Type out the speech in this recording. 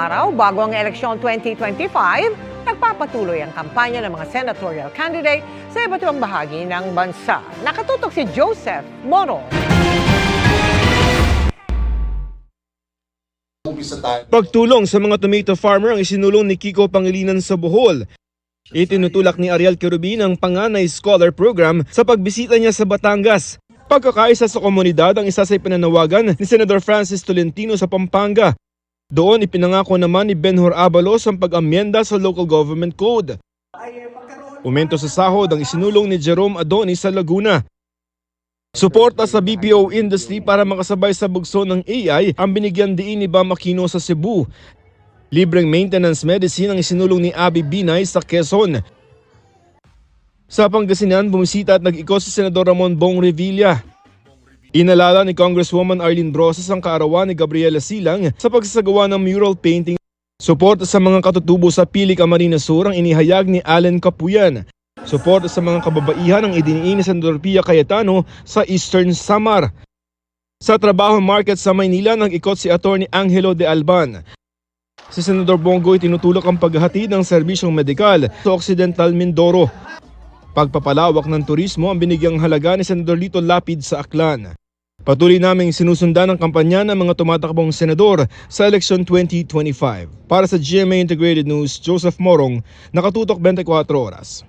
araw bago ang eleksyon 2025, nagpapatuloy ang kampanya ng mga senatorial candidate sa iba't ibang bahagi ng bansa. Nakatutok si Joseph Moro. Pagtulong sa mga tomato farmer ang isinulong ni Kiko Pangilinan sa Bohol. Itinutulak ni Ariel Querubin ang Panganay Scholar Program sa pagbisita niya sa Batangas. Pagkakaisa sa komunidad ang isa sa ipinanawagan ni Senador Francis Tolentino sa Pampanga. Doon ipinangako naman ni Benhur Abalos ang pag-amyenda sa Local Government Code. Umento sa sahod ang isinulong ni Jerome Adonis sa Laguna. Suporta sa BPO industry para makasabay sa bugso ng AI ang binigyan diin ni Bam Aquino sa Cebu. Libreng maintenance medicine ang isinulong ni Abby Binay sa Quezon. Sa Pangasinan, bumisita at nag-ikot si Senador Ramon Bong Revilla. Inalala ni Congresswoman Arlene Brosas ang kaarawan ni Gabriela Silang sa pagsasagawa ng mural painting. Suporta sa mga katutubo sa Pili Camarines Sur ang inihayag ni Allen Capuyan. Suporta sa mga kababaihan ang idiniin ni Senador Pia Cayetano sa Eastern Samar. Sa trabaho market sa Maynila, nag-ikot si Atty. Angelo de Alban. Si Senador Bongo tinutulak ang paghahatid ng serbisyong medikal sa Occidental Mindoro. Pagpapalawak ng turismo ang binigyang halaga ni Senador Lito Lapid sa Aklan. Patuloy naming sinusundan ang kampanya ng mga tumatakbong senador sa eleksyon 2025. Para sa GMA Integrated News, Joseph Morong, Nakatutok 24 Oras.